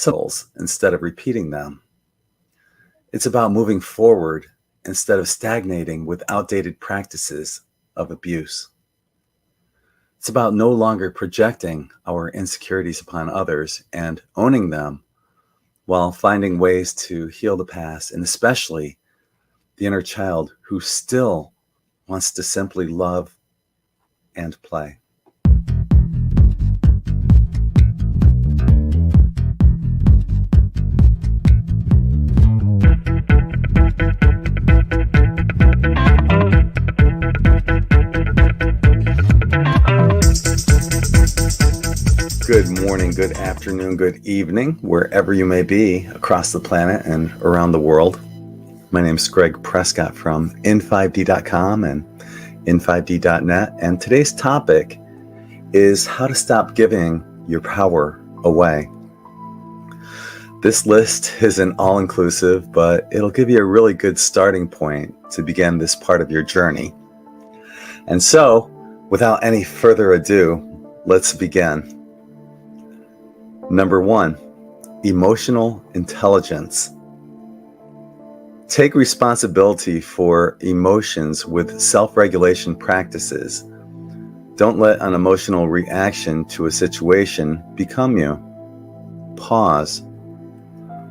cycles instead of repeating them. It's about moving forward instead of stagnating with outdated practices of abuse. It's about no longer projecting our insecurities upon others and owning them while finding ways to heal the past, and especially the inner child who still wants to simply love and play. Good morning, good afternoon, good evening, wherever you may be across the planet and around the world. My name is Greg Prescott from in5d.com and in5d.net, and today's topic is how to stop giving your power away. This list isn't all-inclusive, but it'll give you a really good starting point to begin this part of your journey. And so, without any further ado, let's begin. Number 1, emotional intelligence. Take responsibility for emotions with self-regulation practices. Don't let an emotional reaction to a situation become you. Pause.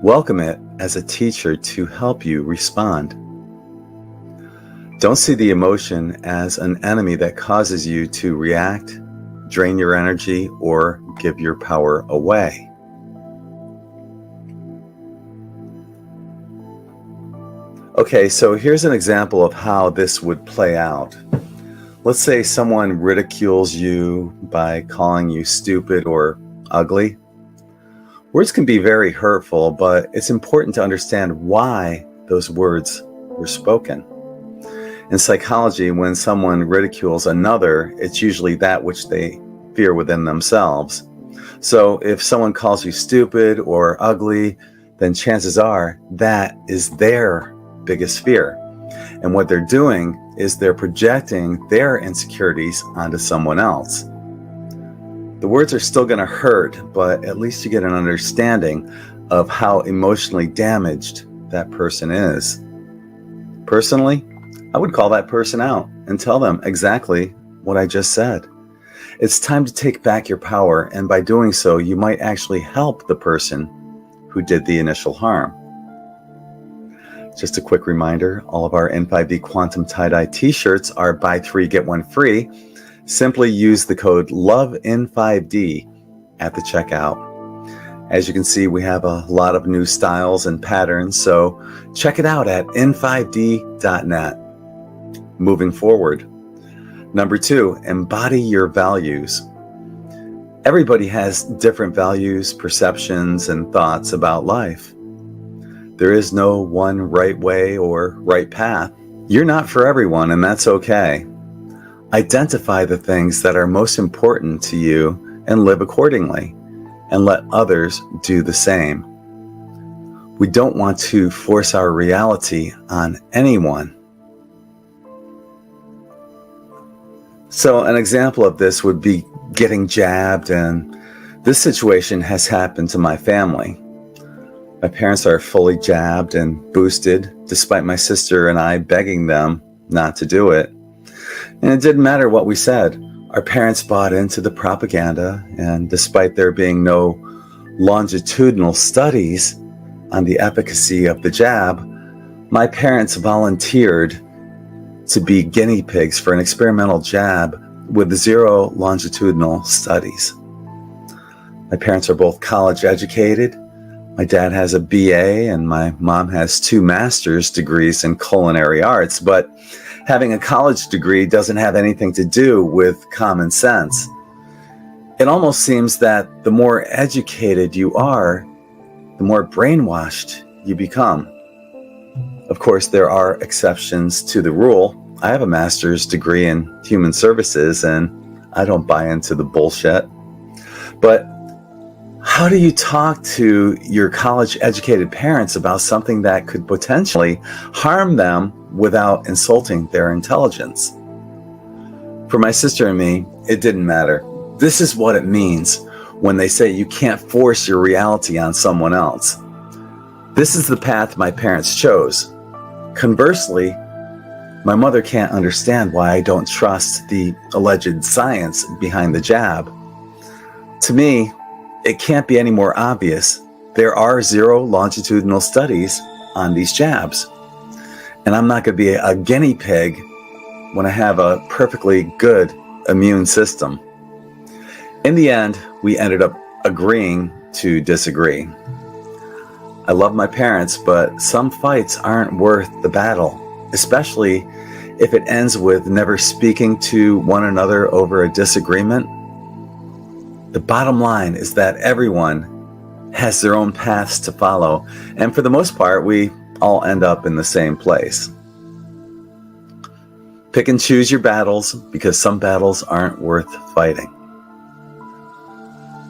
Welcome it as a teacher to help you respond. Don't see the emotion as an enemy that causes you to react, drain your energy, or give your power away. Okay, so here's an example of how this would play out. Let's say someone ridicules you by calling you stupid or ugly. Words can be very hurtful, but it's important to understand why those words were spoken. In psychology, when someone ridicules another, it's usually that which they fear within themselves. So if someone calls you stupid or ugly, then chances are that is their biggest fear. And what they're doing is they're projecting their insecurities onto someone else. The words are still going to hurt, but at least you get an understanding of how emotionally damaged that person is. Personally, I would call that person out and tell them exactly what I just said. It's time to take back your power, and by doing so, you might actually help the person who did the initial harm. Just a quick reminder, all of our N5D Quantum Tie-Dye t-shirts are buy 3, get 1 free. Simply use the code LOVEN5D at the checkout. As you can see, we have a lot of new styles and patterns, so check it out at n5d.net. Moving forward. Number 2, embody your values. Everybody has different values, perceptions, and thoughts about life. There is no one right way or right path. You're not for everyone, and that's okay. Identify the things that are most important to you and live accordingly, and let others do the same. We don't want to force our reality on anyone. So an example of this would be getting jabbed, and this situation has happened to my family. My parents are fully jabbed and boosted, despite my sister and I begging them not to do it. And it didn't matter what we said. Our parents bought into the propaganda, and despite there being no longitudinal studies on the efficacy of the jab, my parents volunteered to be guinea pigs for an experimental jab with 0 longitudinal studies. My parents are both college educated. My dad has a BA and my mom has 2 master's degrees in culinary arts, but having a college degree doesn't have anything to do with common sense. It almost seems that the more educated you are, the more brainwashed you become. Of course, there are exceptions to the rule. I have a master's degree in human services, and I don't buy into the bullshit. But how do you talk to your college-educated parents about something that could potentially harm them without insulting their intelligence? For my sister and me, it didn't matter. This is what it means. when they say you can't force your reality on someone else. This is the path my parents chose. Conversely, my mother can't understand why I don't trust the alleged science behind the jab. To me, it can't be any more obvious. There are 0 longitudinal studies on these jabs. And I'm not going to be a guinea pig when I have a perfectly good immune system. In the end, we ended up agreeing to disagree. I love my parents, but some fights aren't worth the battle, especially if it ends with never speaking to one another over a disagreement. The bottom line is that everyone has their own paths to follow, and for the most part, we all end up in the same place. Pick and choose your battles, because some battles aren't worth fighting.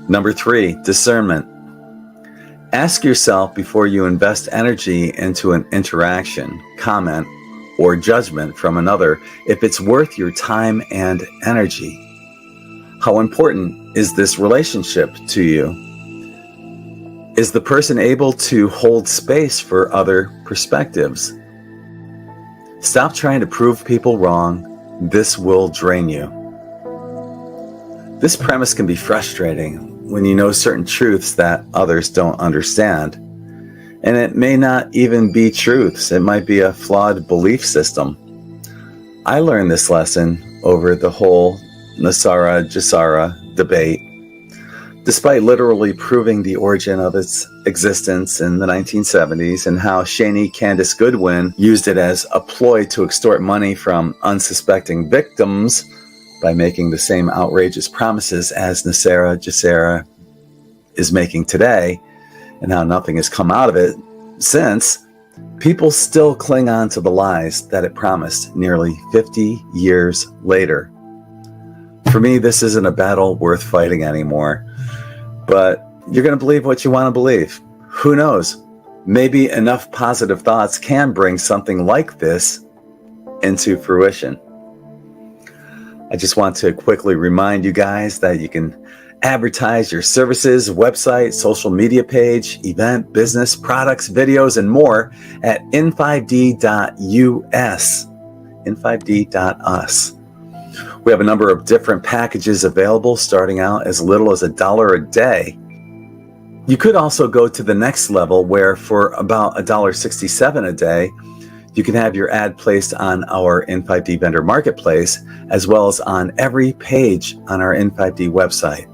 Number 3, discernment. Ask yourself before you invest energy into an interaction, comment, or judgment from another if it's worth your time and energy. How important is this relationship to you? Is the person able to hold space for other perspectives? Stop trying to prove people wrong. This will drain you. This premise can be frustrating when you know certain truths that others don't understand. And it may not even be truths. It might be a flawed belief system. I learned this lesson over the whole Nasara-Jasara debate. Despite literally proving the origin of its existence in the 1970s and how Shani Candace Goodwin used it as a ploy to extort money from unsuspecting victims by making the same outrageous promises as Nasara-Jasara is making today, and how nothing has come out of it since, people still cling on to the lies that it promised nearly 50 years later. For me, this isn't a battle worth fighting anymore. But you're going to believe what you want to believe. Who knows? Maybe enough positive thoughts can bring something like this into fruition. I just want to quickly remind you guys that you can advertise your services, website, social media page, event, business, products, videos, and more at in5d.us, in5d.us. We have a number of different packages available, starting out as little as $1 a day. You could also go to the next level where for about $1.67 a day, you can have your ad placed on our In5D vendor marketplace, as well as on every page on our In5D website.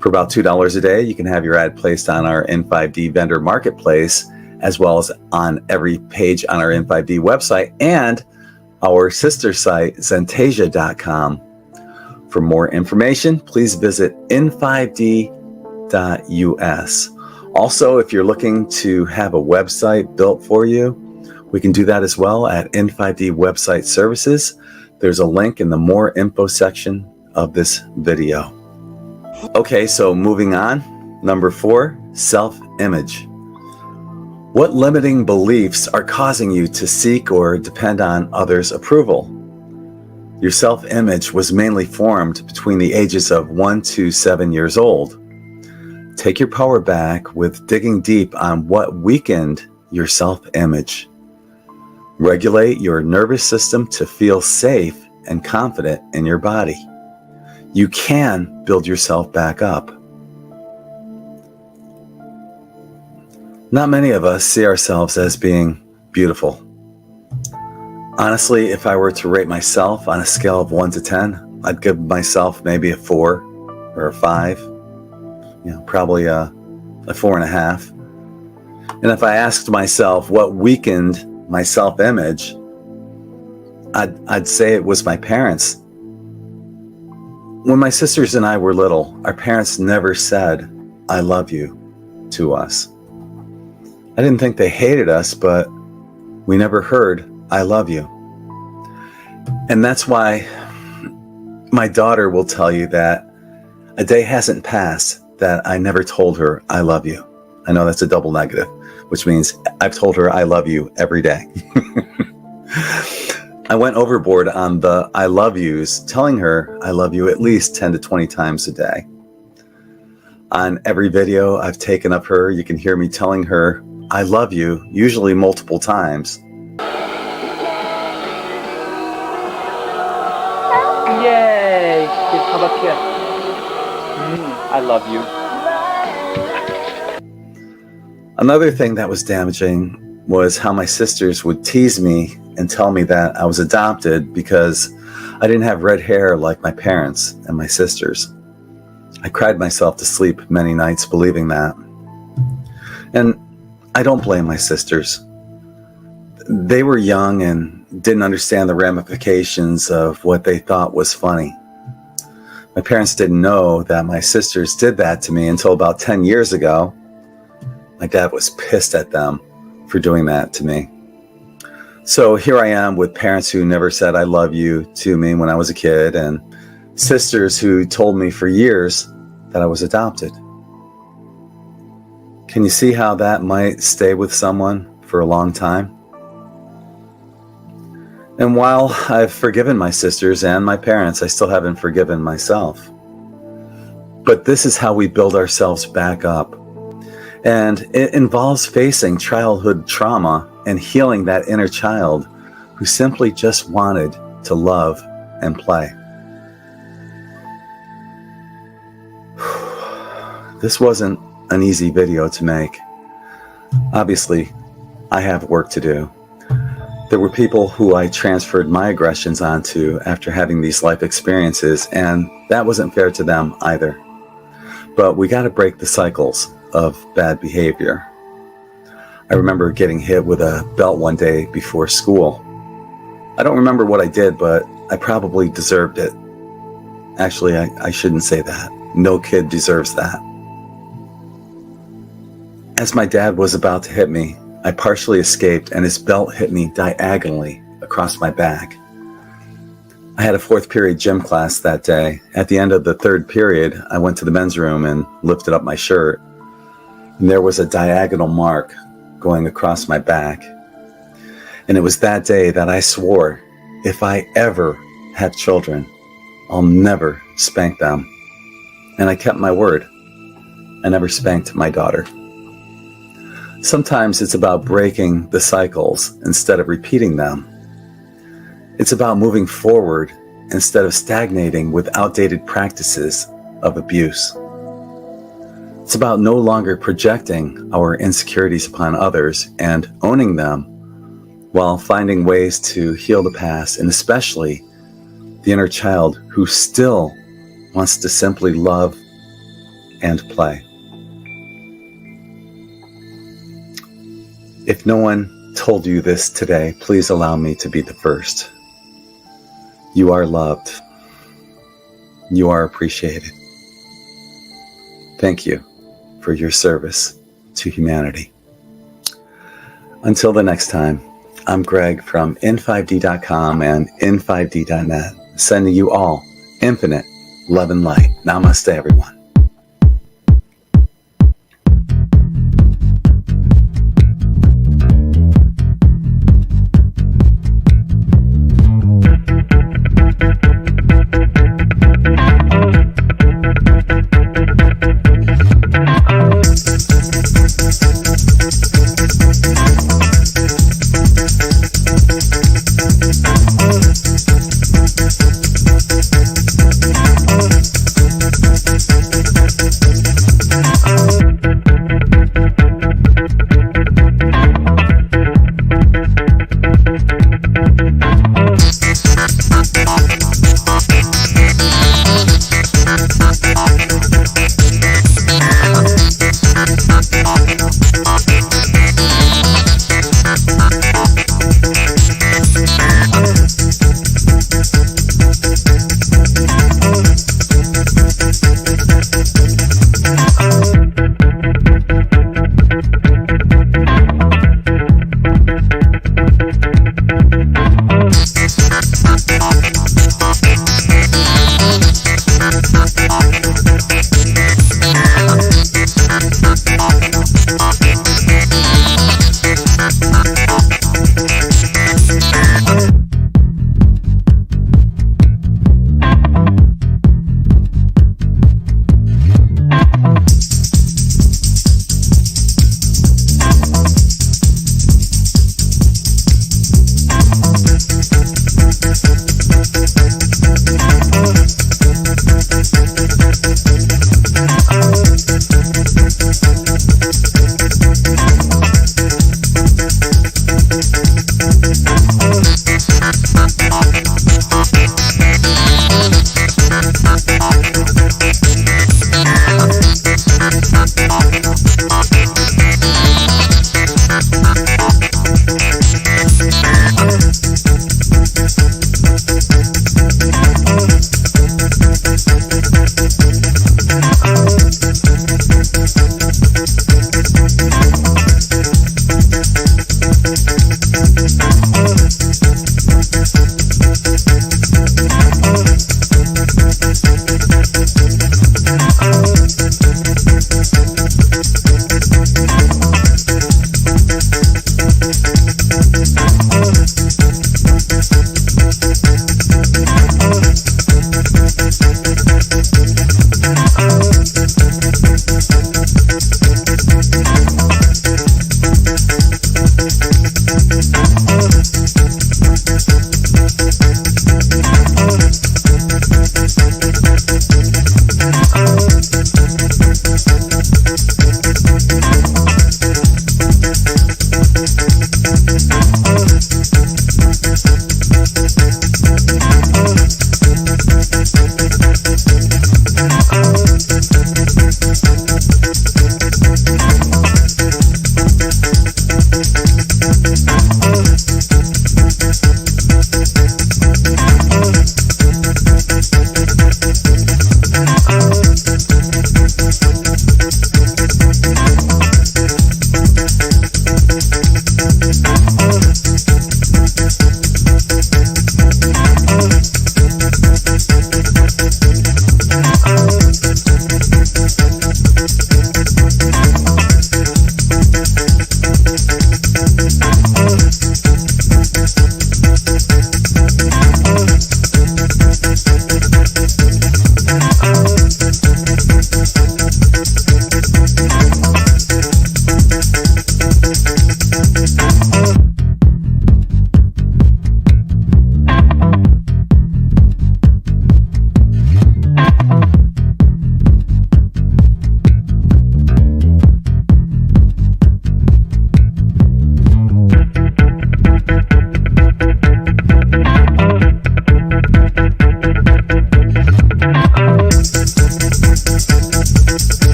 For about $2 a day, you can have your ad placed on our In5D vendor marketplace, as well as on every page on our In5D website and our sister site, Zentasia.com. For more information, please visit in5d.us. Also, if you're looking to have a website built for you, we can do that as well at In5D Website Services. There's a link in the More Info section of this video. Okay, so moving on. Number 4, self-image. What limiting beliefs are causing you to seek or depend on others' approval? Your self-image was mainly formed between the ages of 1 to 7 years old. Take your power back with digging deep on what weakened your self-image. Regulate your nervous system to feel safe and confident in your body. You can build yourself back up. Not many of us see ourselves as being beautiful. Honestly, if I were to rate myself on a scale of 1 to 10, I'd give myself maybe a 4 or a 5. Probably a 4.5. And if I asked myself what weakened my self-image, I'd say it was my parents. When my sisters and I were little, our parents never said, "I love you," to us. I didn't think they hated us, but we never heard, "I love you." And that's why my daughter will tell you that a day hasn't passed that I never told her, "I love you." I know that's a double negative, which means I've told her I love you every day. I went overboard on the I love yous, telling her I love you at least 10 to 20 times a day. On every video I've taken of her, you can hear me telling her, I love you, usually multiple times. Yay! How about kiss? I love you. Another thing that was damaging was how my sisters would tease me and tell me that I was adopted because I didn't have red hair like my parents and my sisters. I cried myself to sleep many nights believing that. And I don't blame my sisters. They were young and didn't understand the ramifications of what they thought was funny. My parents didn't know that my sisters did that to me until about 10 years ago. My dad was pissed at them for doing that to me. So here I am with parents who never said I love you to me when I was a kid, and sisters who told me for years that I was adopted. Can you see how that might stay with someone for a long time? And while I've forgiven my sisters and my parents, I still haven't forgiven myself. But this is how we build ourselves back up. And it involves facing childhood trauma and healing that inner child who simply just wanted to love and play. This wasn't an easy video to make. Obviously, I have work to do. There were people who I transferred my aggressions onto after having these life experiences, and that wasn't fair to them either. But we got to break the cycles of bad behavior. I remember getting hit with a belt one day before school. I don't remember what I did, but I probably deserved it. Actually, I shouldn't say that. No kid deserves that. As my dad was about to hit me, I partially escaped and his belt hit me diagonally across my back. I had a fourth period gym class that day. At the end of the third period, I went to the men's room and lifted up my shirt. And there was a diagonal mark going across my back. And it was that day that I swore, if I ever have children, I'll never spank them. And I kept my word. I never spanked my daughter. Sometimes it's about breaking the cycles instead of repeating them. It's about moving forward instead of stagnating with outdated practices of abuse. It's about no longer projecting our insecurities upon others and owning them while finding ways to heal the past, and especially the inner child who still wants to simply love and play. If no one told you this today, please allow me to be the first. You are loved. You are appreciated. Thank you for your service to humanity. Until the next time, I'm Greg from in5d.com and in5d.net, sending you all infinite love and light. Namaste, everyone.